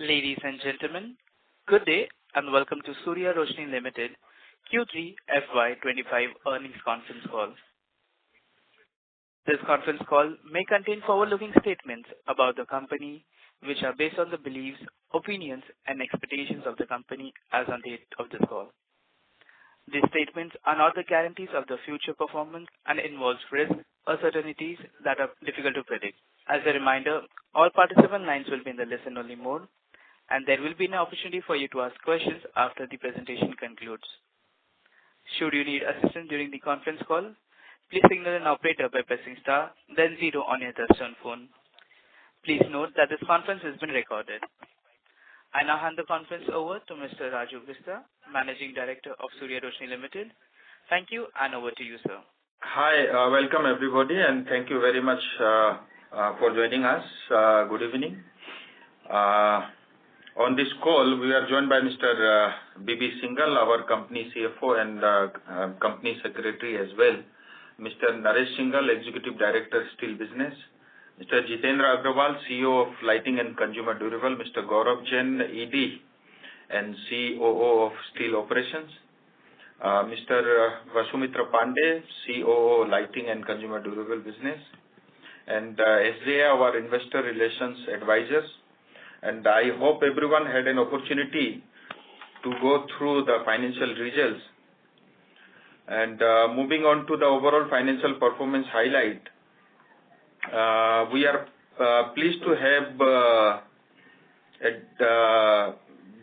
Ladies and gentlemen, good day and welcome to Surya Roshni Limited Q3 FY25 earnings conference call. This conference call may contain forward-looking statements about the company, which are based on the beliefs, opinions, and expectations of the company as on date of this call. These statements are not the guarantees of the future performance and involve risks, uncertainties that are difficult to predict. As a reminder, all participant lines will be in the listen-only mode, and there will be an opportunity for you to ask questions after the presentation concludes. Should you need assistance during the conference call, please signal an operator by pressing star, then 0 on your touchtone phone. Please note that this conference has been recorded. I now hand the conference over to Mr. Raju Vista, Managing Director of Surya Roshni Limited. Thank you, and over to you, sir. Hi, welcome everybody, and thank you very much for joining us. Good evening. On this call, we are joined by Mr. B.B. Singhal, our company CFO and company secretary as well. Mr. Naresh Singhal, Executive Director, Steel Business. Mr. Jitendra Agrawal, CEO of Lighting and Consumer Durable. Mr. Gaurav Jain, ED and COO of Steel Operations. Mr. Vasumitra Pandey, COO, Lighting and Consumer Durable Business. And SJA, our Investor Relations Advisors. And I hope everyone had an opportunity to go through the financial results. And moving on to the overall financial performance highlight, we are pleased to have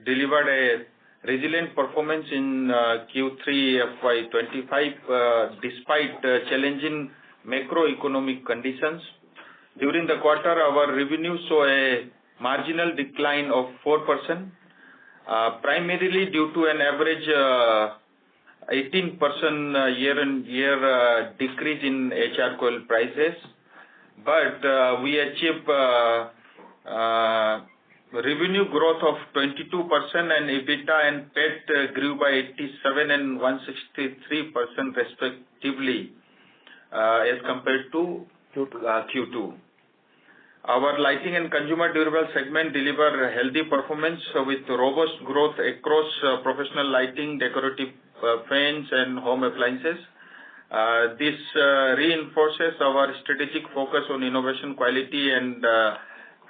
delivered a resilient performance in Q3 FY25 despite challenging macroeconomic conditions. During the quarter, our revenue saw a marginal decline of 4%, primarily due to an average 18% year-on-year decrease in HR coil prices. But we achieved revenue growth of 22% and EBITDA and PAT grew by 87% and 163% respectively as compared to Q2. Our lighting and consumer durable segment delivered a healthy performance with robust growth across professional lighting, decorative fans, and home appliances. This reinforces our strategic focus on innovation, quality, and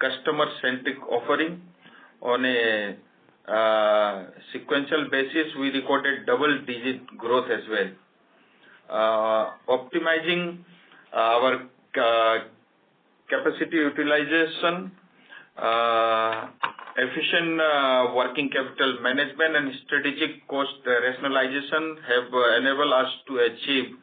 customer-centric offering. On a sequential basis, we recorded double-digit growth as well. Optimizing our capacity utilization, efficient working capital management, and strategic cost rationalization have enabled us to achieve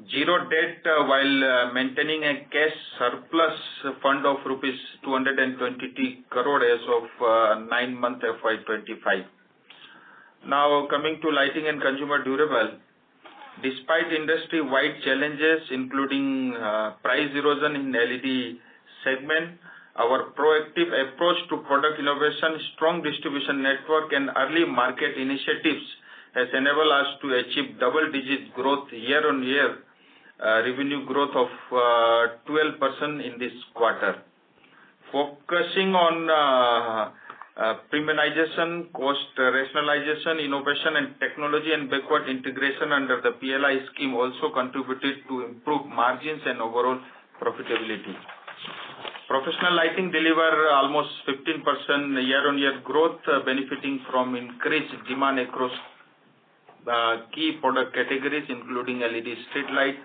zero debt while maintaining a cash surplus fund of rupees 220 crore as of 9-month FY25. Now, coming to lighting and consumer durable, despite industry-wide challenges, including price erosion in LED segment, our proactive approach to product innovation, strong distribution network, and early market initiatives has enabled us to achieve double-digit growth year-on-year, revenue growth of 12% in this quarter. Focusing on premiumization, cost rationalization, innovation, and technology and backward integration under the PLI scheme also contributed to improve margins and overall profitability. Professional lighting delivered almost 15% year-on-year growth, benefiting from increased demand across key product categories, including LED street light,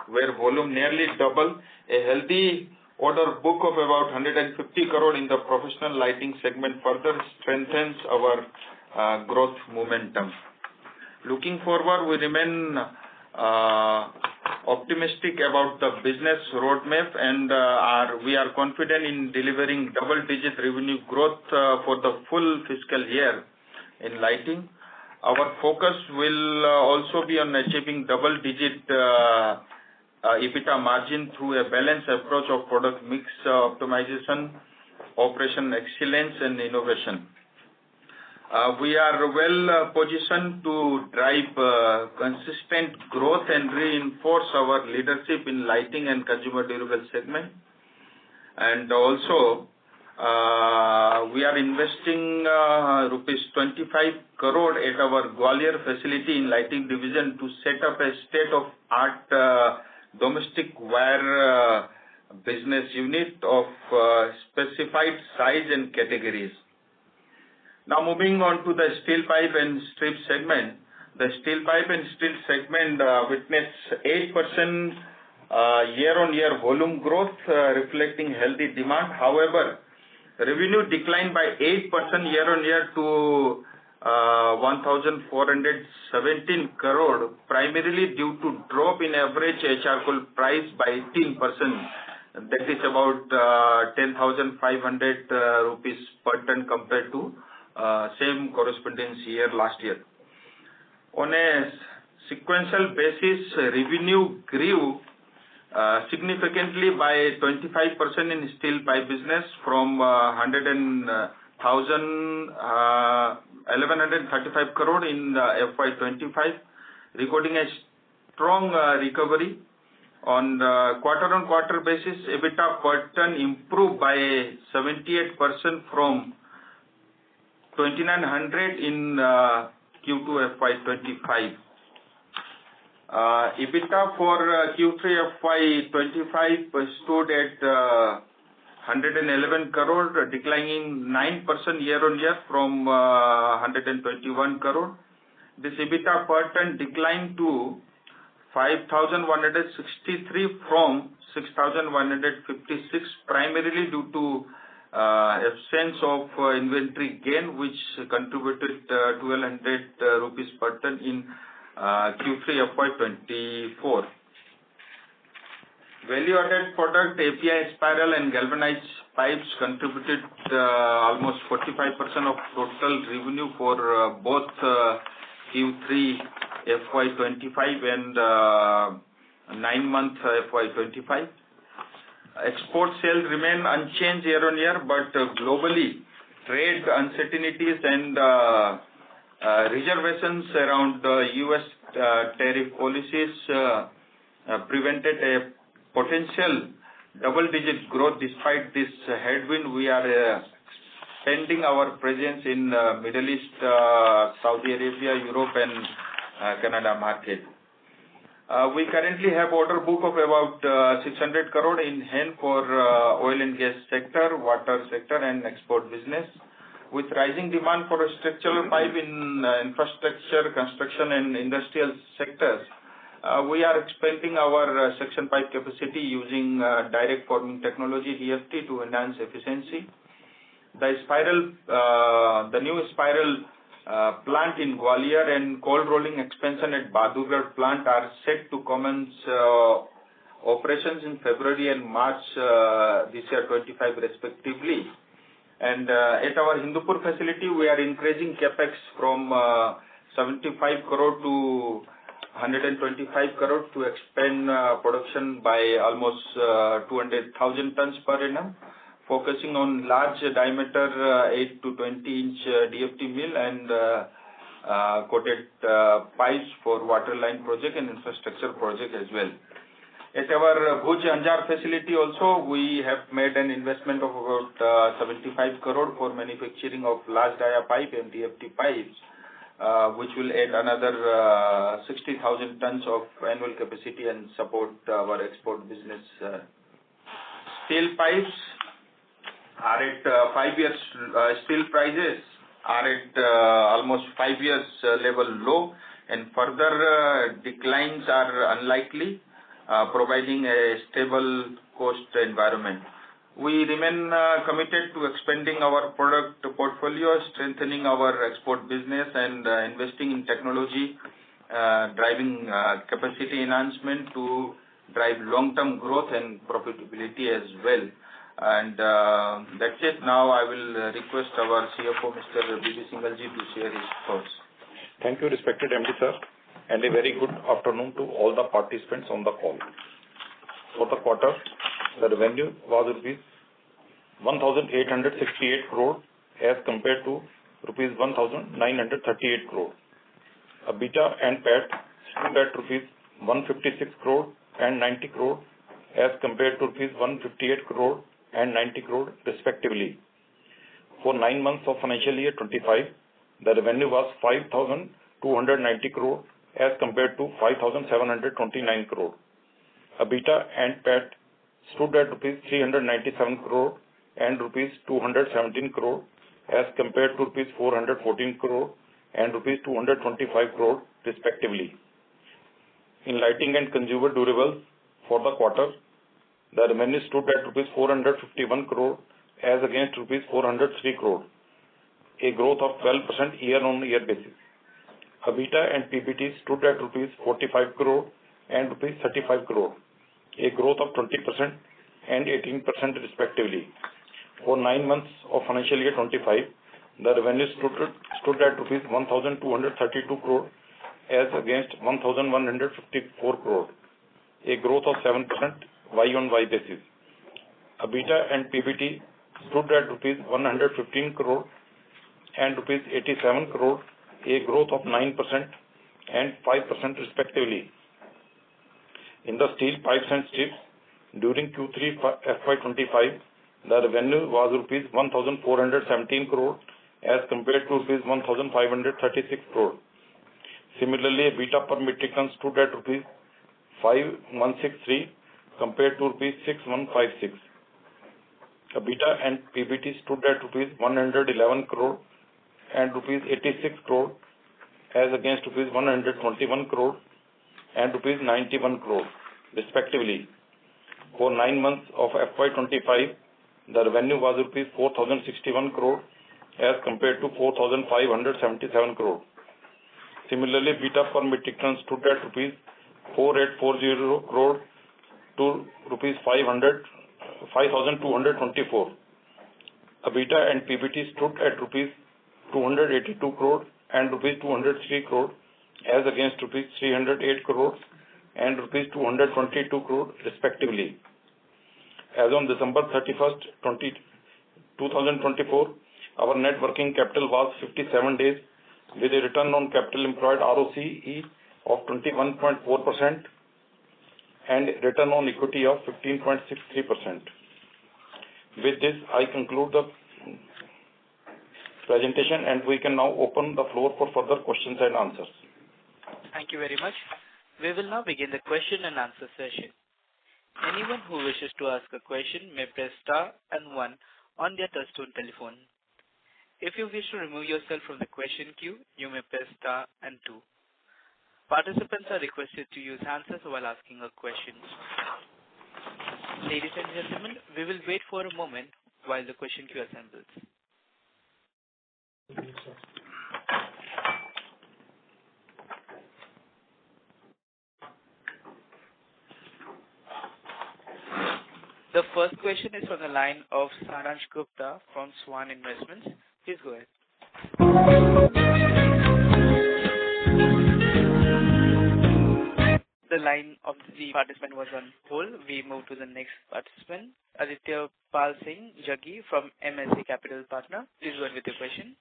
where volume nearly doubled. A healthy order book of about 150 crore in the professional lighting segment further strengthens our growth momentum. Looking forward, we remain optimistic about the business roadmap, and we are confident in delivering double-digit revenue growth for the full fiscal year in lighting. Our focus will also be on achieving double-digit EBITDA margin through a balanced approach of product mix optimization, operation excellence, and innovation. We are well positioned to drive consistent growth and reinforce our leadership in lighting and consumer durable segment. And also, we are investing rupees 25 crore at our Gwalior facility in lighting division to set up a state-of-art domestic wire business unit of specified size and categories. Now moving on to the steel pipe and strip segment. The steel pipe and steel segment witnessed 8% year-on-year volume growth, reflecting healthy demand. However, revenue declined by 8% year-on-year to 1,417 crore, primarily due to drop in average HR coal price by 18%. That is about 10,500 rupees per ton compared to same corresponding year last year. On a sequential basis, revenue grew significantly by 25% in steel pipe business from 1,135 crore in FY25, recording a strong recovery. On quarter-on-quarter basis, EBITDA per ton improved by 78% from 2,900 in Q2 FY25. EBITDA for Q3 FY25 stood at 111 crore, declining 9% year-on-year from 121 crore. This EBITDA per ton declined to 5,163 from 6,156, primarily due to absence of inventory gain, which contributed 1,200 rupees per ton in Q3 FY24. Value-added product API spiral and galvanized pipes contributed almost 45% of total revenue for both Q3 FY25 and 9-month FY25. Export sales remain unchanged year-on-year, but globally, trade uncertainties and reservations around U.S. tariff policies prevented a potential double-digit growth. Despite this headwind, we are expanding our presence in Middle East, Saudi Arabia, Europe, and Canada market. We currently have order book of about 600 crore in hand for oil and gas sector, water sector, and export business. With rising demand for structural pipe in infrastructure, construction, and industrial sectors, we are expanding our section pipe capacity using direct forming technology DFT to enhance efficiency. The new spiral plant in Gwalior and cold rolling expansion at Bahadurgarh plant are set to commence operations in February and March this year 25 respectively. And at our Hindupur facility, we are increasing capex from 75 crore to 125 crore to expand production by almost 200,000 tons per annum, focusing on large diameter 8 to 20 inch DFT mill and coated pipes for water line project and infrastructure project as well. At our Bhuj Anjar facility also, we have made an investment of about 75 crore for manufacturing of large dia pipe and DFT pipes, which will add another 60,000 tons of annual capacity and support our export business. Steel pipes are at 5 years, steel prices are at almost 5 years level low, and further declines are unlikely, providing a stable cost environment. We remain committed to expanding our product portfolio, strengthening our export business, and investing in technology, driving capacity enhancement to drive long-term growth and profitability as well. And that's it. Now I will request our CFO, Mr. B.B. Singhal ji, to share his thoughts. Thank you, respected MD sir, and a very good afternoon to all the participants on the call. For the quarter, the revenue was rupees 1,868 crore as compared to rupees 1,938 crore. EBITDA and PAT stood at rupees 156 crore and 90 crore as compared to rupees 158 crore and 90 crore respectively. For 9 months of financial year 25, the revenue was 5,290 crore as compared to 5,729 crore. EBITDA and PAT stood at rupees 397 crore and rupees 217 crore as compared to rupees 414 crore and rupees 225 crore respectively. In lighting and consumer durables for the quarter, the revenue stood at rupees 451 crore as against rupees 403 crore, a growth of 12% year-on-year basis. EBITDA and PBT stood at rupees 45 crore and rupees 35 crore, a growth of 20% and 18% respectively. For 9 months of financial year 25, the revenue stood at rupees 1,232 crore as against 1,154 crore, a growth of 7% Y-on-Y basis. EBITDA and PBT stood at rupees 115 crore and rupees 87 crore, a growth of 9% and 5% respectively. In the steel pipes and strips, during Q3 FY25, the revenue was rupees 1,417 crore as compared to rupees 1,536 crore. Similarly, EBITDA per metric ton stood at rupees 5,163 compared to rupees 6,156. EBITDA and PBT stood at rupees 111 crore and rupees 86 crore as against rupees 121 crore and rupees 91 crore respectively. For 9 months of FY25, the revenue was rupees 4,061 crore as compared to 4,577 crore. Similarly, EBITDA per metric ton stood at rupees 4,840 crore to rupees 5,224. EBITDA and PBT stood at rupees 282 crore and rupees 203 crore as against rupees 308 crore and rupees 222 crore respectively. As on December 31st, 2024, our net working capital was 57 days with a return on capital employed ROCE of 21.4% and return on equity of 15.63%. With this, I conclude the presentation and we can now open the floor for further questions and answers. Thank you very much. We will now begin the question and answer session. Anyone who wishes to ask a question may press star and 1 on their touchtone telephone. If you wish to remove yourself from the question queue, you may press star and 2. Participants are requested to use handsets while asking a question. Ladies and gentlemen, we will wait for a moment while the question queue assembles. The first question is from the line of Saransh Gupta from Swan Investments. Please go ahead. The line of the participant was on hold. We move to the next participant, Aditya Pal Singh Jaggi from MSA Capital Partner. Please go ahead with your question.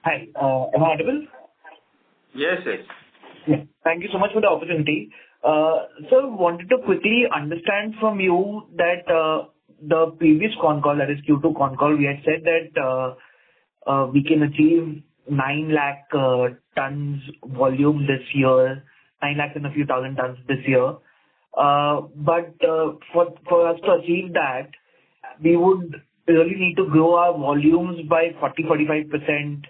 Hi, am I audible? Yes, yes. Yeah. Thank you so much for the opportunity. Sir, wanted to quickly understand from you that the previous con call, that is Q2 con call, we had said that we can achieve 9 lakh tons volume this year, 9 lakhs and a few thousand tons this year. But for us to achieve that, we would really need to grow our volumes by 40-45%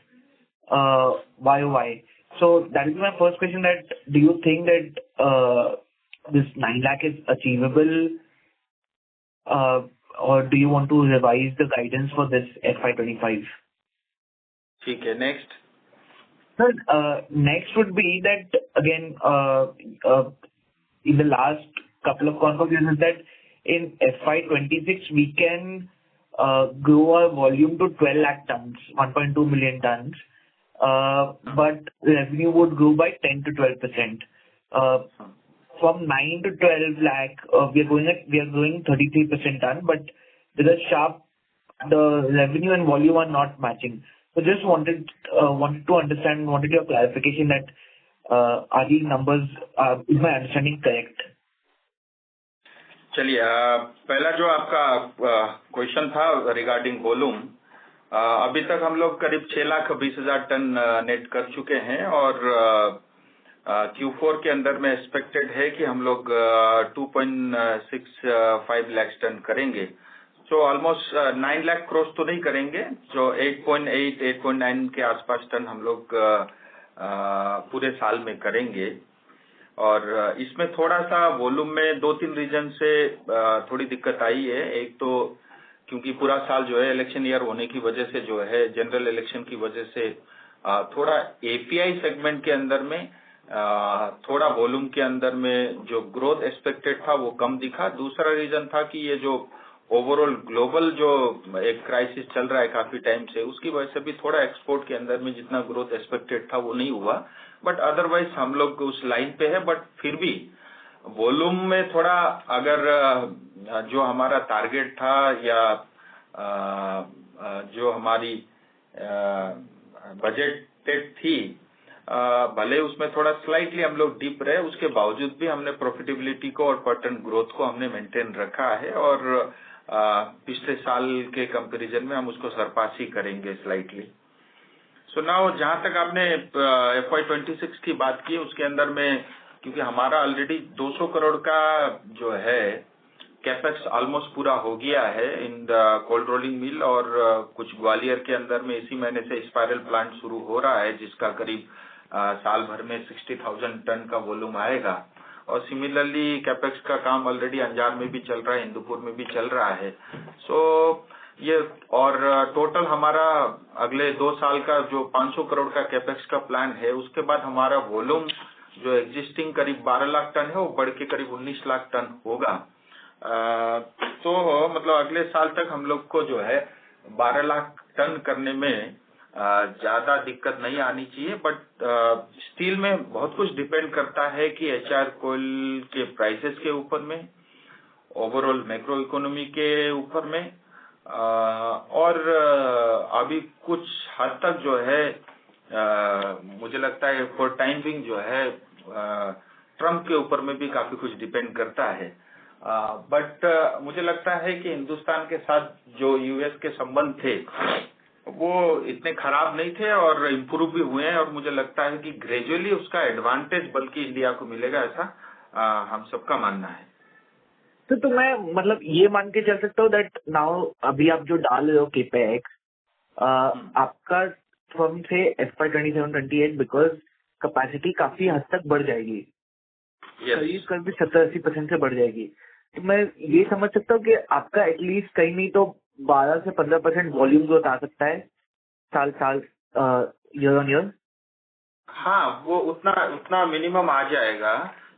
YOY. So that is my first question, that do you think that this 9 lakh is achievable or do you want to revise the guidance for this FY25? Okay, next. Sir, next would be that again, in the last couple of con calls, you said that in FY26 we can grow our volume to 12 lakh tons, 1.2 million tons, but revenue would grow by 10 to 12%. From 9 to 12 lakh, we are growing 33% ton, but the revenue and volume are not matching. So just wanted to understand, wanted your clarification that are these numbers, is my understanding correct? चलिए, पहला जो आपका question था regarding volume, अभी तक हम लोग करीब 6,20,000 टन नेट कर चुके हैं और Q4 के अंदर में एक्सपेक्टेड है कि हम लोग 2.65 लाख टन करेंगे। सो ऑलमोस्ट 9 लाख क्रॉस तो नहीं करेंगे, जो 8.8, 8.9 के आसपास टन हम लोग पूरे साल में करेंगे। और इसमें थोड़ा सा वॉल्यूम में 2-3 रीजन से थोड़ी दिक्कत आई है। एक तो क्योंकि पूरा साल जो है इलेक्शन ईयर होने की वजह से जो है जनरल इलेक्शन की वजह से थोड़ा एपीआई सेगमेंट के अंदर में थोड़ा वॉल्यूम के अंदर में जो ग्रोथ एक्सपेक्टेड था वो कम दिखा। दूसरा रीजन था कि ये जो ओवरऑल ग्लोबल जो एक क्राइसिस चल रहा है काफी टाइम से, उसकी वजह से भी थोड़ा एक्सपोर्ट के अंदर में जितना ग्रोथ एक्सपेक्टेड था वो नहीं हुआ। बट अदरवाइज हम लोग उस लाइन पे है। बट फिर भी वॉल्यूम में थोड़ा अगर जो हमारा टारगेट था या जो हमारी बजटेड थी, भले उसमें थोड़ा स्लाइटली हम लोग डीप रहे, उसके बावजूद भी हमने प्रॉफिटेबिलिटी को और पर टन ग्रोथ को हमने मेंटेन रखा है और पिछले साल के कंपैरिजन में हम उसको सरपास ही करेंगे स्लाइटली। सो नाउ जहां तक आपने FY26 की बात की, उसके अंदर में क्योंकि हमारा ऑलरेडी 200 करोड़ का जो है कैपेक्स ऑलमोस्ट पूरा हो गया है in the cold rolling mill, और कुछ ग्वालियर के अंदर में इसी महीने से स्पाइरल प्लांट शुरू हो रहा है जिसका करीब साल भर में 60,000 टन का वॉल्यूम आएगा। और सिमिलरली कैपेक्स का काम ऑलरेडी अंजार में भी चल रहा है, इंदुपुर में भी चल रहा है। सो ये और टोटल हमारा अगले 2 साल का जो 500 करोड़ का कैपेक्स का प्लान है, उसके बाद हमारा वॉल्यूम जो एग्जिस्टिंग करीब 12 लाख टन है वो बढ़ के करीब 19 लाख टन होगा। तो मतलब अगले साल तक हम लोग को जो है 12 लाख टन करने में ज्यादा दिक्कत नहीं आनी चाहिए। बट स्टील में बहुत कुछ डिपेंड करता है कि HR कोल के प्राइसेस के ऊपर में, ओवरऑल मैक्रो इकोनॉमी के ऊपर में, और अभी कुछ हद तक जो है मुझे लगता है फॉर टाइम बिंग जो है ट्रम्प के ऊपर में भी काफी कुछ डिपेंड करता है। बट मुझे लगता है कि हिंदुस्तान के साथ जो यूएस के संबंध थे वो इतने खराब नहीं थे और इम्प्रूव भी हुए हैं, और मुझे लगता है कि ग्रेजुअली उसका एडवांटेज बल्कि इंडिया को मिलेगा, ऐसा हम सबका मानना है। तो मैं मतलब ये मान के चल सकता हूँ दैट नाउ अभी आप जो डाल रहे हो केपेक्स आपका फ्रॉम से FY27-28 बिकॉज कैपेसिटी काफी हद तक बढ़ जाएगी, करीब करीब 70-80% से बढ़ जाएगी। तो मैं ये समझ सकता हूँ कि आपका एटलीस्ट कहीं नहीं तो 12 से 15% वॉल्यूम ग्रोथ आ सकता है साल ईयर ऑन ईयर। हाँ, वो उतना मिनिमम आ जाएगा।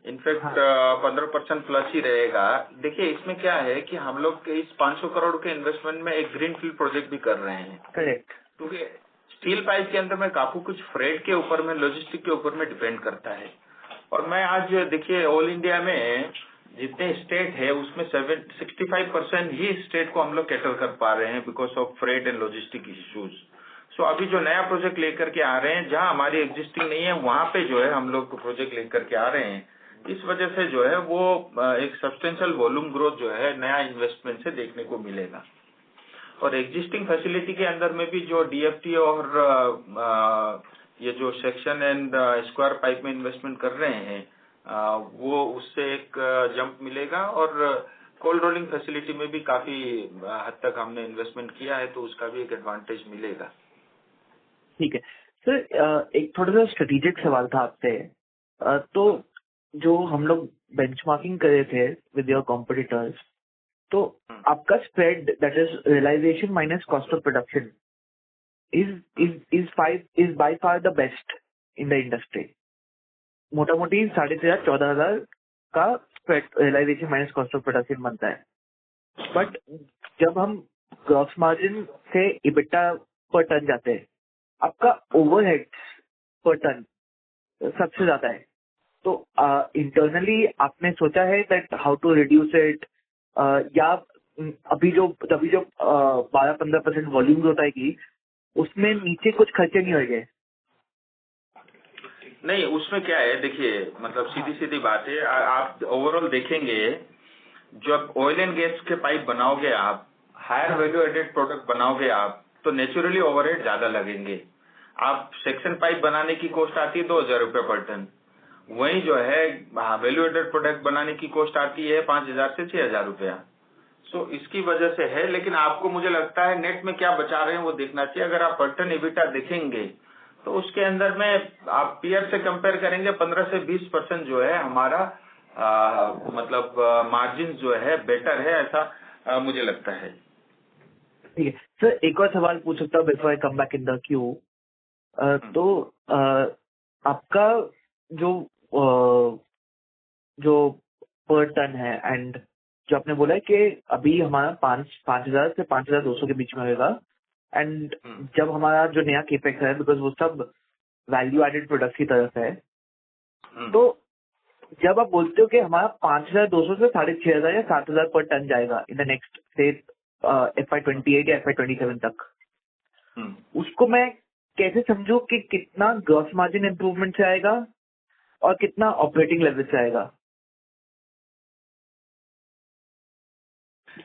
इनफैक्ट 15% प्लस ही रहेगा। देखिए इसमें क्या है कि हम लोग इस 500 करोड़ के इन्वेस्टमेंट में एक ग्रीनफील्ड प्रोजेक्ट भी कर रहे हैं। करेक्ट। क्योंकि स्टील पाइप के अंदर में काफी कुछ फ्रेट के ऊपर में, लॉजिस्टिक के ऊपर में डिपेंड करता है। और मैं आज देखिए ऑल इंडिया में जितने स्टेट है उसमें 65% ही स्टेट को हम लोग कैटर कर पा रहे हैं because of freight and logistic issues. So अभी जो नया प्रोजेक्ट लेकर के आ रहे हैं, जहां हमारी एग्जिस्टिंग नहीं है वहां पे जो है हम लोग प्रोजेक्ट लेकर के आ रहे हैं। इस वजह से जो है वो एक सब्सटेंशियल वॉल्यूम ग्रोथ जो है नया इन्वेस्टमेंट से देखने को मिलेगा। और एग्जिस्टिंग फैसिलिटी के अंदर में भी जो DFT और ये जो सेक्शन एंड स्क्वायर पाइप में इन्वेस्टमेंट कर रहे हैं वो उससे एक जंप मिलेगा। और कोल्ड रोलिंग फैसिलिटी में भी काफी हद तक हमने इन्वेस्टमेंट किया है, तो उसका भी एक एडवांटेज मिलेगा। ठीक है सर, एक थोड़ा सा स्ट्रेटेजिक सवाल था आपसे। तो जो हम लोग बेंचमार्किंग कर रहे थे विद योर कॉम्पिटिटर्स, तो आपका spread that is realisation minus cost of production is by far the best in the industry। मोटा मोटी 13,500-14,000 का spread realisation minus cost of production बनता है। बट जब हम ग्रॉस मार्जिन से EBITDA पर टन जाते हैं, आपका ओवरहेड्स पर टन सबसे ज्यादा है। तो इंटरनली आपने सोचा है that how to reduce it, या अभी जो 12-15% वॉल्यूम ग्रोथ आएगी उसमें नीचे कुछ खर्चे नहीं होंगे? नहीं, उसमें क्या है देखिए, मतलब सीधी बात है। आप ओवरऑल देखेंगे जब ऑयल एंड गैस के पाइप बनाओगे, आप हायर वैल्यू एडेड प्रोडक्ट बनाओगे आप, तो नेचुरली ओवरहेड ज्यादा लगेंगे। आप सेक्शन पाइप बनाने की कॉस्ट आती है 2,000 रुपये पर टन, वही जो है वैल्यू एडेड प्रोडक्ट बनाने की कॉस्ट आती है 5,000 से 6,000 रुपया। सो इसकी वजह से है, लेकिन आपको मुझे लगता है नेट में क्या बचा रहे हैं वो देखना चाहिए। अगर आप पर टन EBITDA देखेंगे तो उसके अंदर में आप पीयर से कंपेयर करेंगे 15 से 20% जो है हमारा मतलब मार्जिन जो है बेटर है, ऐसा मुझे लगता है। ठीक है सर, एक और सवाल पूछ सकता हूँ before I come back in the Q. तो आपका जो जो पर टन है एंड जो आपने बोला है कि अभी हमारा 5,000 से 5,200 के बीच में होगा, एंड जब हमारा जो नया केपेक्स है बिकॉज वो सब वैल्यू एडेड प्रोडक्ट की तरफ है, तो जब आप बोलते हो कि हमारा 5,200 से 6,500 या 7,000 पर टन जाएगा इन द नेक्स्ट से FY28 या FY27 तक, उसको मैं कैसे समझूं कि कितना ग्रॉस मार्जिन इंप्रूवमेंट से आएगा और कितना ऑपरेटिंग लेवल से आएगा?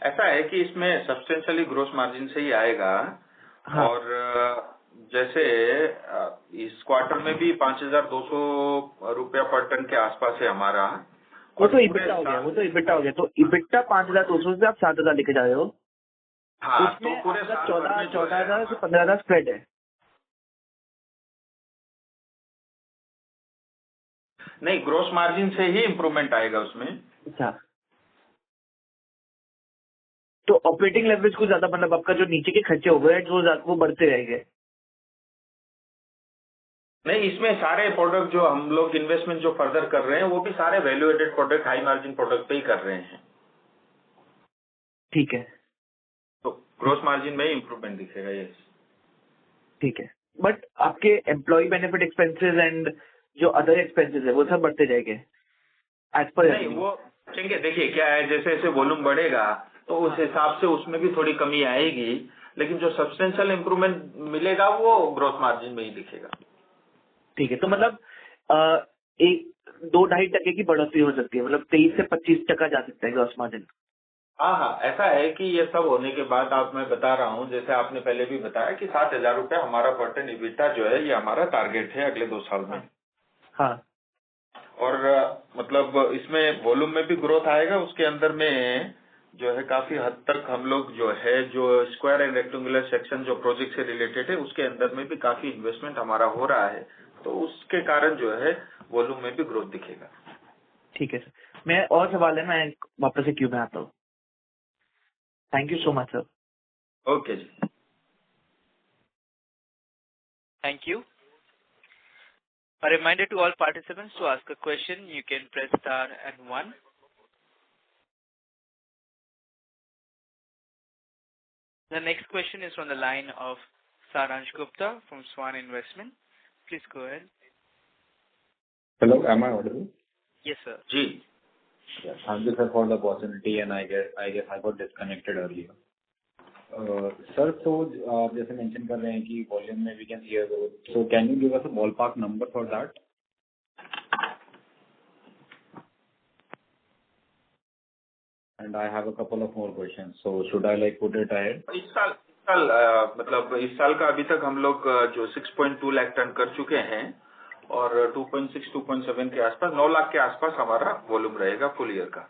ऐसा है कि इसमें सब्सटेंशियली ग्रोस मार्जिन से ही आएगा। हाँ। और जैसे इस क्वार्टर में भी 5,200 रुपया पर टन के आसपास है हमारा। वो तो इबिटा हो गया, तो इबिटा 5,200 से आप 7,000 लेके जा रहे हो। हाँ, उसमें तो पूरे 14,000 से 15,000 स्प्रेड है। नहीं, ग्रोस मार्जिन से ही इम्प्रूवमेंट आएगा उसमें। अच्छा, तो ऑपरेटिंग लेवरेज को ज्यादा, मतलब आपका जो नीचे के खर्चे ओवरहेड वो बढ़ते रहेंगे। नहीं, इसमें सारे प्रोडक्ट जो हम लोग इन्वेस्टमेंट जो फर्दर कर रहे हैं वो भी सारे value added product, high margin product पे ही कर रहे हैं। ठीक है, तो ग्रोस मार्जिन में ही इम्प्रूवमेंट दिखेगा। ये ठीक है, बट आपके एम्प्लॉय बेनिफिट एक्सपेंसेस एंड जो अदर एक्सपेंसेस है वो सब बढ़ते जाएंगे एज पर? नहीं, वो चलेंगे। देखिए क्या है, जैसे जैसे वॉल्यूम बढ़ेगा तो उस हिसाब से उसमें भी थोड़ी कमी आएगी, लेकिन जो सब्सटेंशियल इम्प्रूवमेंट मिलेगा वो ग्रोस मार्जिन में ही दिखेगा। ठीक है, तो मतलब 2-2.5% की बढ़ोतरी हो सकती है, मतलब 23 से 25% जा सकता है ग्रॉस मार्जिन। हाँ, ऐसा है कि ये सब होने के बाद आप, मैं बता रहा हूँ, जैसे आपने पहले भी बताया कि 7,000 रुपया हमारा पर टन EBITDA जो है ये हमारा टारगेट है अगले 2 साल में। हाँ। और मतलब इसमें वॉल्यूम में भी ग्रोथ आएगा, उसके अंदर में जो है काफी हद तक हम लोग जो है जो स्क्वायर एंड रेक्टेंगुलर सेक्शन जो प्रोजेक्ट से रिलेटेड है उसके अंदर में भी काफी इन्वेस्टमेंट हमारा हो रहा है, तो उसके कारण जो है वॉल्यूम में भी ग्रोथ दिखेगा। ठीक है सर, मैं और सवाल है, मैं वापस से क्यू में आता हूँ। Thank you so much sir. Okay जी, Thank you. A reminder to all participants, to ask a question, you can press star and 1. The next question is from the line of Saransh Gupta from Swan Investment. Please go ahead. Hello, am I audible? Yes, sir. जी। Yes. Thank you, sir, for the opportunity, and I guess I got disconnected earlier. Sir, so आप जैसे mention कर रहे हैं कि volume में we can see a growth. So can you give us a ballpark number for that? And I have a couple of more questions. So should I like put it ahead? इस साल मतलब इस साल का अभी तक हम लोग जो 6.2 लाख टन कर चुके हैं और 2.6-2.7 के आसपास 9 लाख के आसपास हमारा वॉल्यूम रहेगा फुल ईयर का।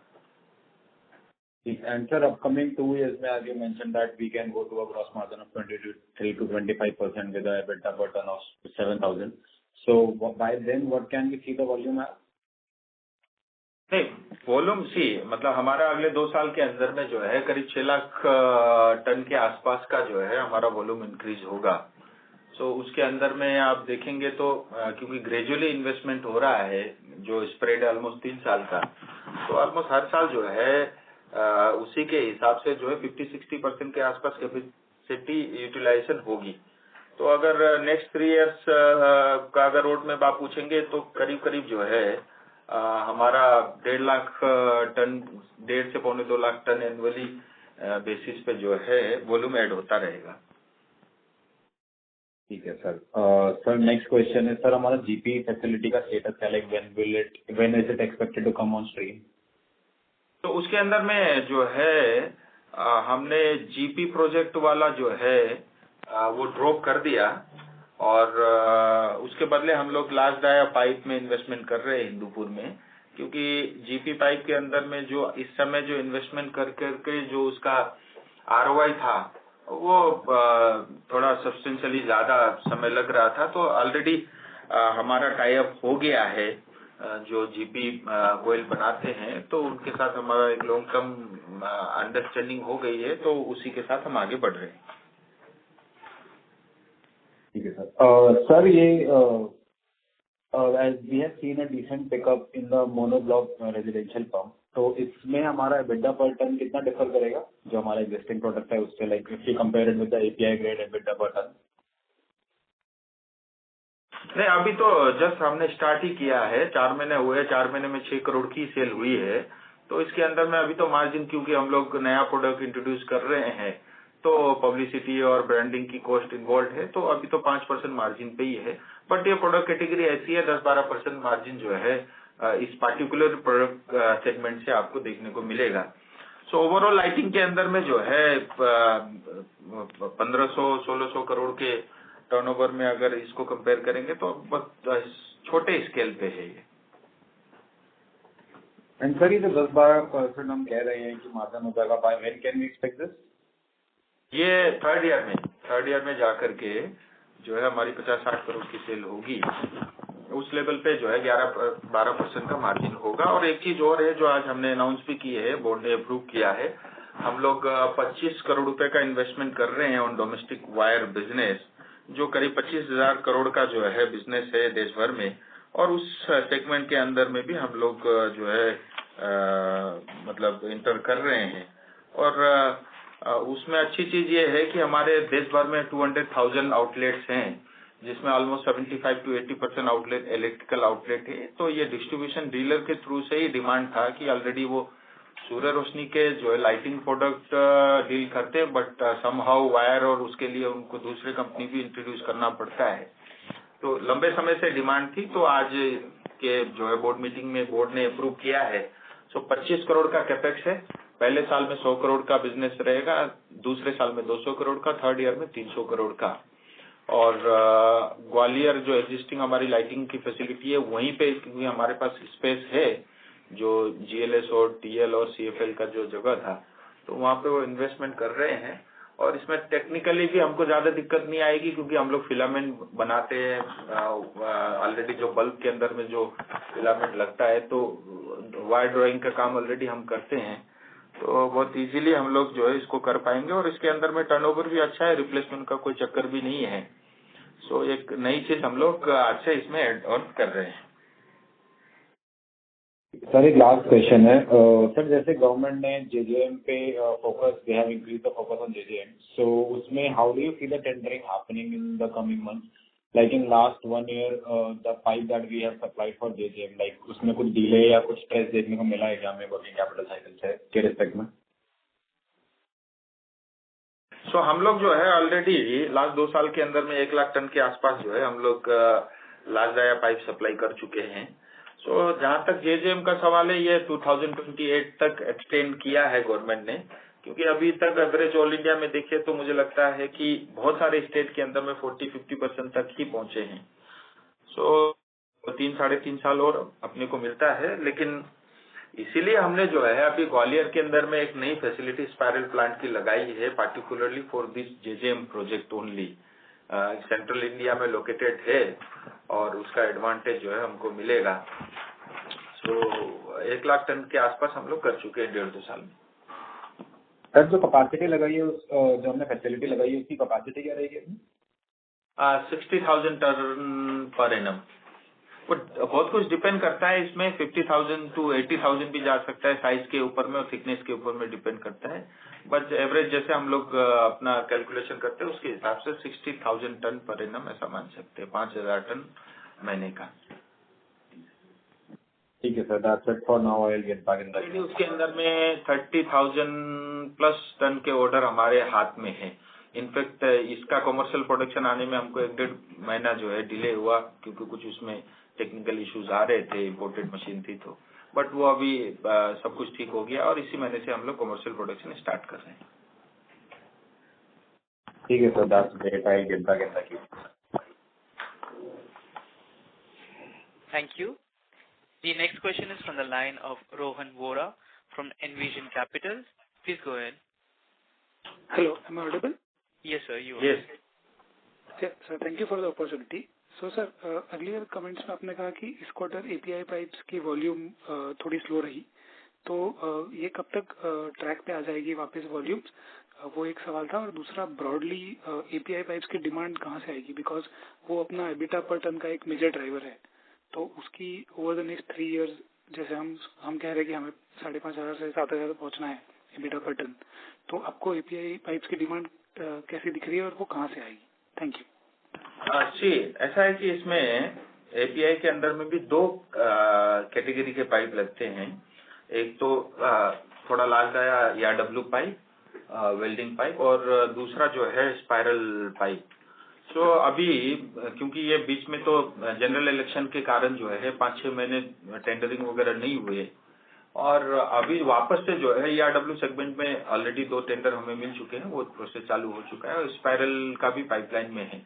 And sir, upcoming 2 years में as you mentioned that we can go to a gross margin of 23 to 25% with a EBITDA per ton of 7,000. So by then what can we see the volume as? नहीं, volume मतलब हमारा अगले 2 साल के अंदर में जो है करीब 6 लाख टन के आसपास का जो है हमारा वॉल्यूम इंक्रीज होगा। सो उसके अंदर में आप देखेंगे तो क्योंकि ग्रेजुअली इन्वेस्टमेंट हो रहा है जो स्प्रेड ऑलमोस्ट 3 साल का, तो ऑलमोस्ट हर साल जो है उसी के हिसाब से जो है 50-60% के आसपास कैपेसिटी यूटिलाइजेशन होगी। तो अगर नेक्स्ट 3 इयर्स का अगर रोड मैप आप पूछेंगे तो करीब करीब जो है हमारा 1.5 लाख टन, 1.5 से 2.25 लाख टन एनुअली बेसिस पे जो है वॉल्यूम ऐड होता रहेगा। ठीक है सर। सर नेक्स्ट क्वेश्चन है सर, हमारा जीपी फैसिलिटी का स्टेटस क्या, like when is it expected to come on stream? तो उसके अंदर में जो है हमने जीपी प्रोजेक्ट वाला जो है वो ड्रॉप कर दिया और उसके बदले हम लोग लास्ट डाया पाइप में इन्वेस्टमेंट कर रहे हैं हिंदूपुर में, क्योंकि जीपी पाइप के अंदर में जो इस समय जो इन्वेस्टमेंट कर करके जो उसका आरओआई था वो थोड़ा सब्सटेंशियली ज्यादा समय लग रहा था। तो ऑलरेडी हमारा टाई अप हो गया है जो जीपी गोयल बनाते हैं, तो उनके साथ हमारा एक लॉन्ग टर्म अंडरस्टैंडिंग हो गई है, तो उसी के साथ हम आगे बढ़ रहे हैं। ठीक है सर। सर ये as we have seen a decent pickup in the monoblock residential pump, तो इसमें हमारा EBITDA per ton कितना डिफर करेगा जो हमारा existing product है उससे, like if we compare it with the API grade EBITDA per ton? नहीं, अभी तो जस्ट हमने स्टार्ट ही किया है, 4 महीने हुए, 4 महीने में 6 करोड़ की सेल हुई है। तो इसके अंदर में अभी तो मार्जिन, क्योंकि हम लोग नया प्रोडक्ट इंट्रोड्यूस कर रहे हैं तो पब्लिसिटी और ब्रांडिंग की कॉस्ट इन्वॉल्व है, तो अभी तो 5% मार्जिन पे ही है। बट ये प्रोडक्ट कैटेगरी ऐसी है 10-12% मार्जिन जो है इस पार्टिकुलर प्रोडक्ट सेगमेंट से आपको देखने को मिलेगा। सो ओवरऑल लाइटिंग के अंदर में जो है 1500-1600 करोड़ के टर्नओवर में अगर इसको कंपेयर करेंगे तो बहुत छोटे स्केल पे है ये। एंड सर ये जो 10-12% हम कह रहे हैं कि मार्जिन हो जाएगा, by when can we expect this? ये थर्ड ईयर में जाकर के जो है हमारी 50-60 करोड़ की सेल होगी, उस लेवल पे जो है 11-12% का मार्जिन होगा। और एक चीज और है जो आज हमने अनाउंस भी की है, बोर्ड ने अप्रूव किया है, हम लोग 25 करोड़ रुपए का इन्वेस्टमेंट कर रहे हैं ऑन डोमेस्टिक वायर बिजनेस, जो करीब 25,000 करोड़ का जो है बिजनेस है देश भर में। और उस सेगमेंट के अंदर में भी हम लोग जो है मतलब इंटर कर रहे हैं। और उसमें अच्छी चीज ये है कि हमारे देश भर में 200,000 आउटलेट्स हैं, जिसमें ऑलमोस्ट 75-80% आउटलेट इलेक्ट्रिकल आउटलेट है। तो ये डिस्ट्रीब्यूशन डीलर के थ्रू से ही डिमांड था कि ऑलरेडी वो सूर्य रोशनी के जो है लाइटिंग प्रोडक्ट डील करते हैं, बट समहाउ वायर और उसके लिए उनको दूसरे कंपनी भी इंट्रोड्यूस करना पड़ता है। तो लंबे समय से डिमांड थी, तो आज के जो है बोर्ड मीटिंग में बोर्ड ने अप्रूव किया है। सो 25 करोड़ का कैपेक्स है, पहले साल में 100 करोड़ का बिजनेस रहेगा, दूसरे साल में 200 करोड़ का, थर्ड ईयर में 300 करोड़ का। और ग्वालियर जो एग्जिस्टिंग हमारी लाइटिंग की फैसिलिटी है वहीं पे, क्योंकि हमारे पास स्पेस है, जो जीएलएस और टीएल और सीएफएल का जो जगह था, तो वहाँ पे वो इन्वेस्टमेंट कर रहे हैं। और इसमें टेक्निकली भी हमको ज्यादा दिक्कत नहीं आएगी, क्योंकि हम लोग फिलामेंट बनाते हैं ऑलरेडी, जो बल्ब के अंदर में जो फिलामेंट लगता है, तो वायर ड्राइंग का काम ऑलरेडी हम करते हैं, तो बहुत इजीली हम लोग जो है इसको कर पाएंगे। और इसके अंदर में टर्नओवर भी अच्छा है, रिप्लेसमेंट का कोई चक्कर भी नहीं है। सो एक नई चीज हम लोग आज से इसमें एड ऑन कर रहे हैं। सर एक लास्ट क्वेश्चन है सर, जैसे गवर्नमेंट ने जेजेएम पे focus, they have increase the focus on JJM, so उसमें how do you see the tendering happening in the coming months? Like in last 1 year the pipe that we have supplied for JJM, like उसमें कुछ delay या कुछ stress देखने को मिला है क्या हमें वर्किंग कैपिटल साइकिल से के रिस्पेक्ट में? सो हम लोग जो है ऑलरेडी लास्ट 2 साल के अंदर में 1 लाख टन के आसपास जो है हम लोग लास्ट डाया पाइप सप्लाई कर चुके हैं। सो जहां तक जेजेएम का सवाल है, ये 2028 तक एक्सटेंड किया है गवर्नमेंट ने, क्योंकि अभी तक एवरेज ऑल इंडिया में देखे तो मुझे लगता है कि बहुत सारे स्टेट के अंदर में 40-50% तक ही पहुंचे हैं। सो 3-3.5 साल और अपने को मिलता है, लेकिन इसीलिए हमने जो है अभी ग्वालियर के अंदर में एक नई फैसिलिटी स्पाइरल प्लांट की लगाई है, particularly for this JJM project only. Central India में लोकेटेड है और उसका एडवांटेज जो है हमको मिलेगा। सो 1 लाख टन के आसपास हम लोग कर चुके हैं 1.5-2 साल में। सर जो कैपेसिटी लगाई है, जो हमने फैसिलिटी लगाई है, उसकी कैपेसिटी क्या रहेगी? 60,000 टन पर एनम। बहुत कुछ डिपेंड करता है इसमें, 50,000 to 80,000 भी जा सकता है, साइज के ऊपर में और थिकनेस के ऊपर में डिपेंड करता है। बट एवरेज जैसे हम लोग अपना कैलकुलेशन करते हैं उसके हिसाब से 60,000 टन पर एनम ऐसा मान सकते हैं, 5,000 टन महीने का। ठीक है sir, that's it for now, I will get back in the Q. उसके अंदर में 30,000 प्लस टन के ऑर्डर हमारे हाथ में है। इनफैक्ट इसका कमर्शियल प्रोडक्शन आने में हमको 1-1.5 महीना जो है डिले हुआ, क्योंकि कुछ उसमें टेक्निकल इश्यूज आ रहे थे, इम्पोर्टेड मशीन थी तो, बट वो अभी सब कुछ ठीक हो गया और इसी महीने से हम लोग कमर्शियल प्रोडक्शन स्टार्ट कर रहे हैं। ठीक है, sir. That's great. I'll get back in the queue. Thank you. The next question is from the line of Rohan Vora from Envision Capital. Please go ahead. Hello, am I audible? Yes, sir, you are. Yes. Yeah, sir, thank you for the opportunity. So, sir, earlier comments में आपने कहा कि इस quarter API pipes की volume थोड़ी slow रही, तो ये कब तक ट्रैक पे आ जाएगी वापस वॉल्यूम्स, वो एक सवाल था. और दूसरा, ब्रॉडली API पाइप्स की डिमांड कहाँ से आएगी, बिकॉज वो अपना एबिटा पर टन का एक मेजर ड्राइवर है, तो उसकी ओवर द नेक्स्ट 3 इयर्स, जैसे हम कह रहे हैं कि हमें 5,500 से 7,000 पहुंचना है एबिटा पर टन, तो आपको API पाइप्स की डिमांड कैसी दिख रही है और वो कहाँ से आएगी? Thank you. जी, ऐसा है कि इसमें एपीआई के अंदर में भी 2 कैटेगरी के पाइप लगते हैं. एक तो थोड़ा लार्ज या डब्ल्यू पाइप, वेल्डिंग पाइप, और दूसरा जो है स्पाइरल पाइप. सो अभी क्योंकि ये बीच में तो जनरल इलेक्शन के कारण जो है 5-6 महीने टेंडरिंग वगैरह नहीं हुए, और अभी वापस से जो है ERW सेगमेंट में ऑलरेडी 2 टेंडर हमें मिल चुके हैं, वो प्रोसेस चालू हो चुका है, और स्पाइरल का भी पाइपलाइन में है.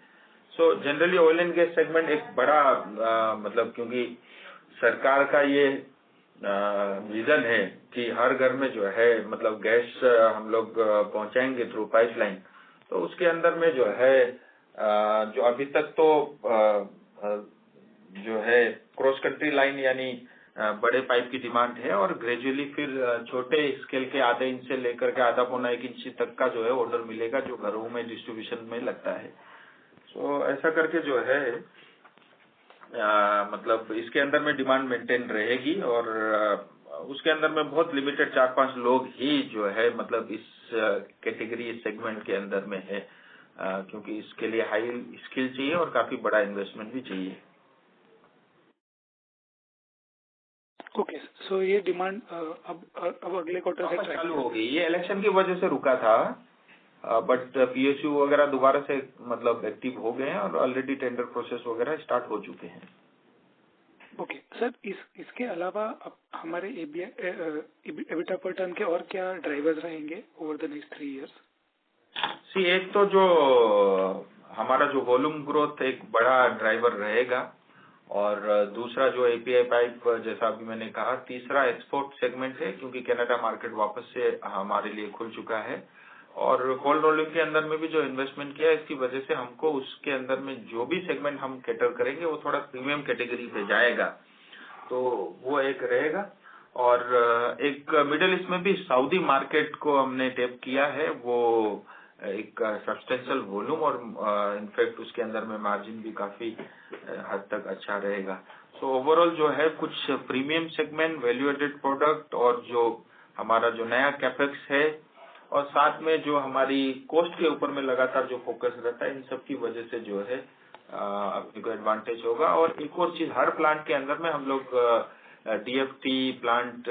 So generally oil and gas segment एक बड़ा मतलब, क्योंकि सरकार का ये विजन है कि हर घर में जो है मतलब गैस हम लोग पहुंचाएंगे थ्रू पाइपलाइन, तो उसके अंदर में जो है जो अभी तक तो जो है क्रॉस कंट्री लाइन यानी बड़े पाइप की डिमांड है, और ग्रेजुअली फिर छोटे स्केल के आधे इंच से लेकर के आधा पौना 1 इंच तक का जो है ऑर्डर मिलेगा, जो घरों में डिस्ट्रीब्यूशन में लगता है. सो ऐसा करके जो है मतलब इसके अंदर में डिमांड मेंटेन रहेगी, और उसके अंदर में बहुत लिमिटेड 4-5 लोग ही जो है मतलब इस कैटेगरी, इस सेगमेंट के अंदर में है, क्योंकि इसके लिए हाई स्किल चाहिए और काफी बड़ा इन्वेस्टमेंट भी चाहिए. ओके, सो ये डिमांड अब अगले क्वार्टर से चालू हो गई. ये इलेक्शन की वजह से रुका था, बट PSU वगैरह दोबारा से मतलब एक्टिव हो गए हैं, और ऑलरेडी टेंडर प्रोसेस वगैरह स्टार्ट हो चुके हैं. ओके सर, इसके अलावा अब हमारे एबिटा पर टन के और क्या ड्राइवर्स रहेंगे ओवर द नेक्स्ट 3 इयर्स? एक तो जो हमारा जो वॉल्यूम ग्रोथ एक बड़ा ड्राइवर रहेगा, और दूसरा जो एपीआई पाइप, जैसा अभी मैंने कहा, तीसरा एक्सपोर्ट सेगमेंट है, क्योंकि कनाडा मार्केट वापस से हमारे लिए खुल चुका है, और कोल्ड रोलिंग के अंदर में भी जो इन्वेस्टमेंट किया है, इसकी वजह से हमको उसके अंदर में जो भी सेगमेंट हम कैटर करेंगे वो थोड़ा प्रीमियम कैटेगरी पे जाएगा, तो वो एक रहेगा. और एक मिडिल ईस्ट में भी सऊदी मार्केट को हमने टैप किया है, वो एक सब्सटेंशियल वॉल्यूम, और इनफैक्ट उसके अंदर में मार्जिन भी काफी हद तक अच्छा रहेगा. सो ओवरऑल जो है कुछ premium segment, value added product, और जो हमारा जो नया कैपेक्स है, और साथ में जो हमारी कॉस्ट के ऊपर में लगातार जो फोकस रहता है, इन सब की वजह से जो है अपने को एडवांटेज होगा. और एक और चीज, हर प्लांट के अंदर में हम लोग DFT प्लांट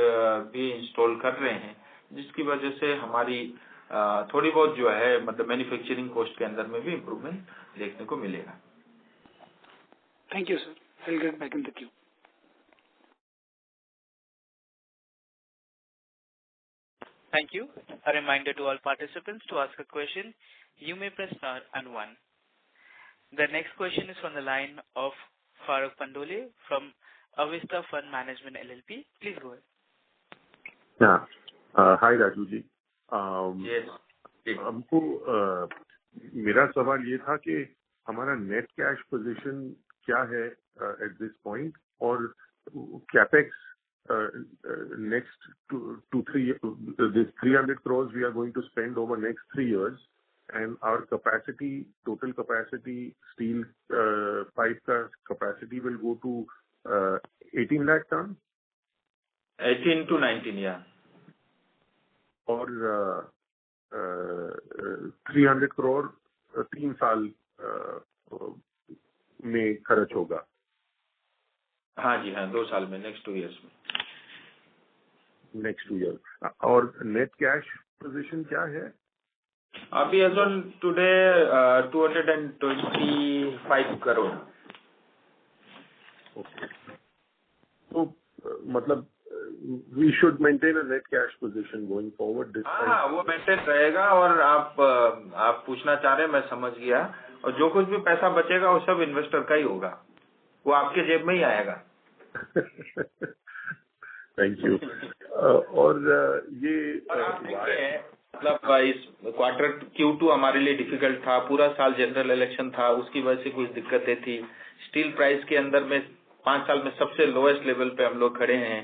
भी इंस्टॉल कर रहे हैं, जिसकी वजह से हमारी थोड़ी बहुत जो है मतलब मैन्युफैक्चरिंग कॉस्ट के अंदर में भी इम्प्रूवमेंट देखने को मिलेगा. Thank you sir, I will get back in the Q. Thank you. A reminder to all participants, to ask a question, you may press star and 1. The next question is from the line of Farooq Pandole from Avista Fund Management LLP. Please go ahead. Yeah. Hi Raju ji. Yes. हमको मेरा सवाल ये था कि हमारा net cash position क्या है at this point, और capex next 2-3 this 300 crores we are going to spend over next 3 years, and our capacity, total capacity, steel pipe capacity will go to 18 lakh ton, 18 to 19, yeah. और 300 crore 3 साल में खर्च होगा. हाँ जी, हाँ, 2 साल में, नेक्स्ट 2 इयर्स में. Next 2 year. और नेट कैश पोजीशन क्या है अभी? As on today 225 crore. Okay. तो मतलब we should maintain a net cash position going forward this time. हाँ, वो मेंटेन रहेगा। और आप पूछना चाह रहे हैं, मैं समझ गया। और जो कुछ भी पैसा बचेगा वो सब इन्वेस्टर का ही होगा, वो आपके जेब में ही आएगा। Thank you. और ये आप देखिए, मतलब इस क्वार्टर Q2 हमारे लिए डिफिकल्ट था, पूरा साल जनरल इलेक्शन था, उसकी वजह से कुछ दिक्कतें थी। स्टील प्राइस के अंदर में 5 साल में सबसे लोएस्ट लेवल पे हम लोग खड़े हैं।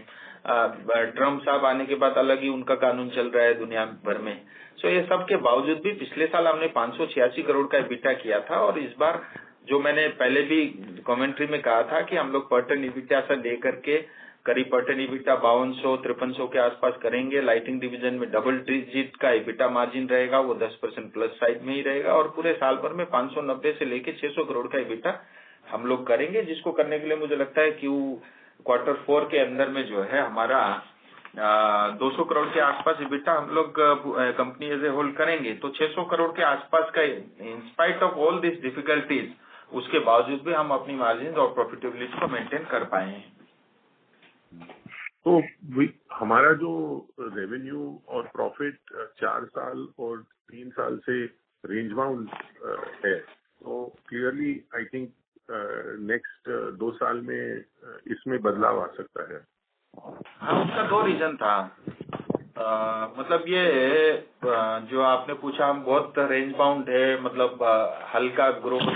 ट्रम्प साहब आने के बाद अलग ही उनका कानून चल रहा है दुनिया भर में। सो ये सब के बावजूद भी पिछले साल हमने 586 करोड़ का EBITDA किया था। और इस बार जो मैंने पहले भी कमेंट्री में कहा था कि हम लोग पर्टन EBITDA से लेकर के करीब पर्टन EBITDA 5200-5300 के आसपास करेंगे। लाइटिंग डिवीजन में डबल डिजिट का EBITDA मार्जिन रहेगा, वो 10% प्लस साइड में ही रहेगा। और पूरे साल भर में 590 से लेके 600 करोड़ का EBITDA हम लोग करेंगे, जिसको करने के लिए मुझे लगता है कि क्वार्टर 4 के अंदर में जो है हमारा 200 करोड़ के आसपास EBITDA हम लोग कंपनी एज ए होल करेंगे। तो 600 करोड़ के आसपास का, in spite of all this difficulties, उसके बावजूद भी हम अपनी मार्जिन और प्रॉफिटेबिलिटी को मेंटेन कर पाए हैं। तो हमारा जो रेवेन्यू और प्रॉफिट 4 साल और 3 साल से रेंज बाउंड है, तो क्लियरली आई थिंक नेक्स्ट 2 साल में इसमें बदलाव आ सकता है। हाँ, उसका 2 रीजन था। मतलब ये जो आपने पूछा, हम बहुत रेंज बाउंड है, मतलब हल्का ग्रोथ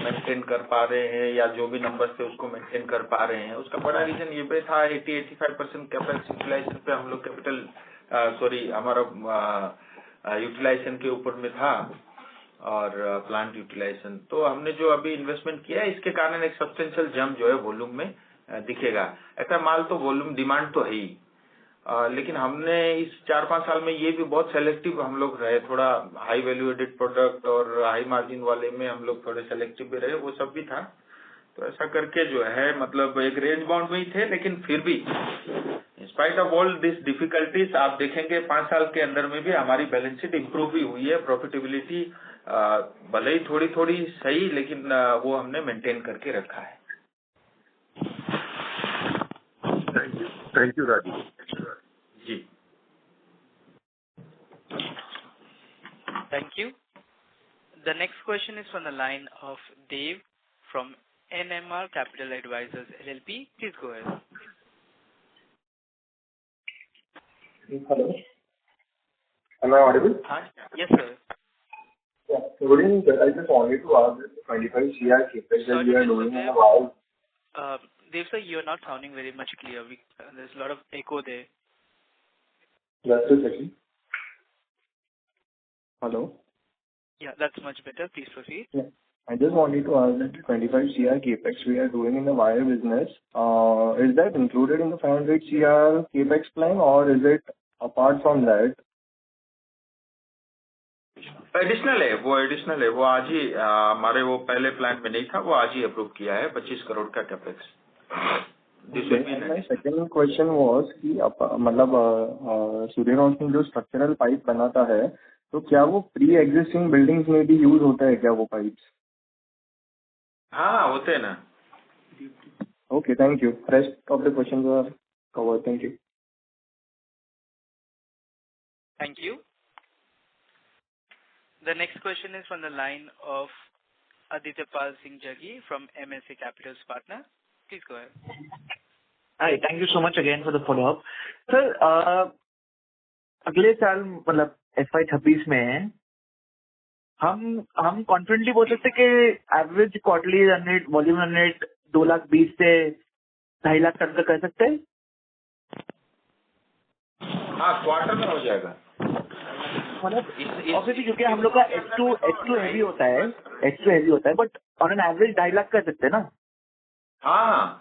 मेंटेन कर पा रहे हैं या जो भी नंबर्स थे उसको मेंटेन कर पा रहे हैं। उसका बड़ा रीजन ये भी था, 80-85% कैपेक्स यूटिलाइजेशन पे हम लोग हमारा यूटिलाइजेशन के ऊपर में था और प्लांट यूटिलाइजेशन। तो हमने जो अभी इन्वेस्टमेंट किया है, इसके कारण एक सब्सटेंशियल जंप जो है वॉल्यूम में दिखेगा। ऐसा माल तो वॉल्यूम डिमांड तो है ही, लेकिन हमने इस 4-5 साल में ये भी बहुत सेलेक्टिव हम लोग रहे। थोड़ा हाई वैल्यू एडेड प्रोडक्ट और हाई मार्जिन वाले में हम लोग थोड़े सेलेक्टिव भी रहे, वो सब भी था। तो ऐसा करके जो है, मतलब एक रेंज बाउंड में ही थे, लेकिन फिर भी in spite of all this difficulties आप देखेंगे 5 साल के अंदर में भी हमारी बैलेंस शीट इंप्रूव भी हुई है। प्रॉफिटेबिलिटी भले ही थोड़ी थोड़ी सही, लेकिन वो हमने मेंटेन करके रखा है। Thank you Rajeev ji. Thank you. The next question is from the line of Dave from NMR Capital Advisors LLP. Please go ahead. Hello. Am I audible? Yes, sir. Yeah. So, I just wanted to ask 25 CR capex that we are doing in a while. Dev sir, you're not sounding very much clear. There's a lot of echo there. Just a second. Hello? Yeah, that's much better. Please proceed. Yeah. I just wanted to ask that 25 CR capex we are doing in the wire business, is that included in the 500 CR capex plan or is it apart from that? Additional है, वो additional है। वो आज ही हमारे वो पहले plan में नहीं था, वो आज ही अप्रूव किया है 25 करोड़ का capex. My second question was कि मतलब सूर्य रोशनी जो स्ट्रक्चरल पाइप बनाता है, तो क्या वो प्री एग्जिस्टिंग बिल्डिंग्स में भी यूज होता है क्या वो पाइप्स? हाँ, होते हैं ना। Okay, thank you. Rest of the questions are covered. Thank you. Thank you. The next question is from the line of Aditya Pal Singh Jaggi from MSA Capital's partner. Please go ahead. Hi, thank you so much again for the follow-up. Sir, अगले साल मतलब FY26 में हम confidently बोल सकते कि average quarterly run rate, volume run rate 220,000 से 2.5 lakh ton का कर सकते हैं? हाँ, क्वार्टर में हो जाएगा। मतलब ऑब्वियसली क्योंकि हम लोग का H2 हेवी होता है, but on an average 2.5 lakh कर सकते हैं ना? हाँ।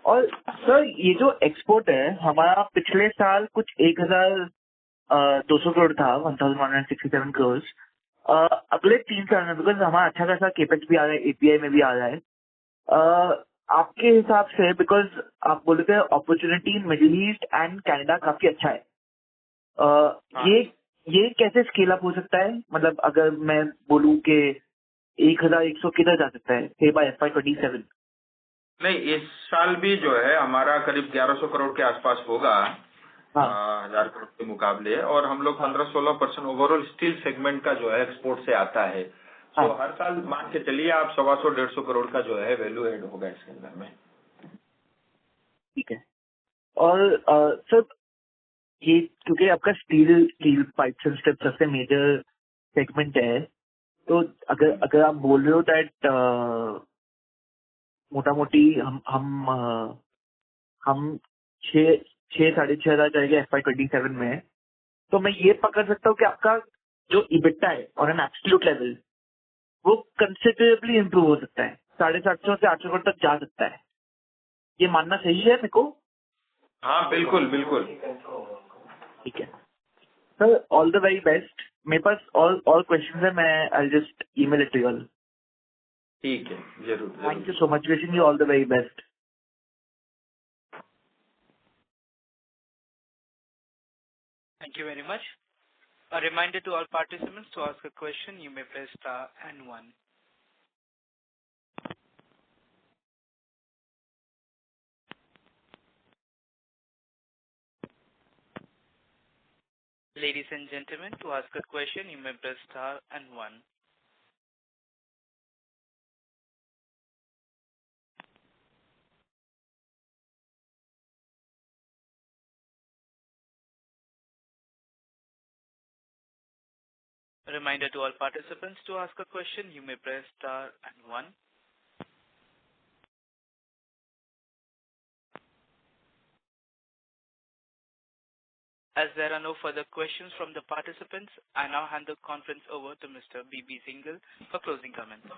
और सर, ये जो एक्सपोर्ट है हमारा पिछले साल कुछ 1,200 करोड़ था, 1,167 करोड़। अगले 3 साल में बिकॉज हमारा अच्छा खासा केपेक्स भी आ रहा है, API में भी आ रहा है, आपके हिसाब से, बिकॉज आप बोलते हैं opportunity in middle east and Canada काफी अच्छा है, ये कैसे स्केल अप हो सकता है? मतलब अगर मैं बोलूं कि 1,100 किधर जा सकता है बाय FY27? नहीं, इस साल भी जो है हमारा करीब 1100 करोड़ के आसपास होगा, 1000 करोड़ के मुकाबले, और हम लोग 15-16% ओवरऑल स्टील सेगमेंट का जो है एक्सपोर्ट से आता है। तो हर साल मान के चलिए आप 125-150 करोड़ का जो है वैल्यू एड होगा इसके अंदर में। ठीक है। और सर ये क्योंकि आपका स्टील पाइप्स एंड स्ट्रिप्स सबसे मेजर सेगमेंट है, तो अगर आप बोल रहे हो दैट मोटा मोटी हम 6-6.5 जाएंगे FY27 में, तो मैं ये पकड़ सकता हूँ कि आपका जो इबिटा है और एन एब्सोल्यूट लेवल वो कंसिडरेबली इम्प्रूव हो सकता है, 750 से 800 करोड़ तक जा सकता है। ये मानना सही है मेरे को? हाँ, बिल्कुल बिल्कुल। ठीक है sir, all the very best. मेरे पास ऑल क्वेश्चन है, मैं I just email it to you. ठीक है, जरूर। Thank you so much, wishing you all the very best. Thank you very much. A reminder to all participants, to ask a question, you may press star and 1. Ladies and gentlemen, to ask a question, you may press star and 1. A reminder to all participants, to ask a question, you may press star and 1. As there are no further questions from the participants, I now hand the conference over to Mr. B.B. Singhal for closing comments.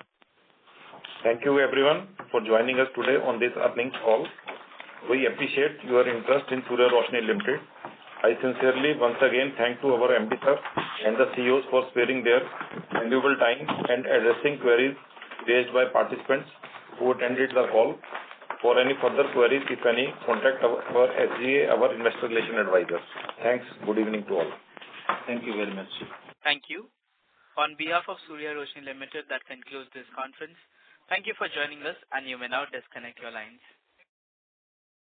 Thank you everyone for joining us today on this earnings call. We appreciate your interest in Surya Roshni Limited. I sincerely once again thank to our MD sir and the CEOs for sparing their valuable time and addressing queries raised by participants who attended the call. For any further queries, if any, contact our SGA, our investor relation advisor. Thanks. Good evening to all. Thank you very much. Thank you. On behalf of Surya Roshni Limited, that concludes this conference. Thank you for joining us, and you may now disconnect your lines.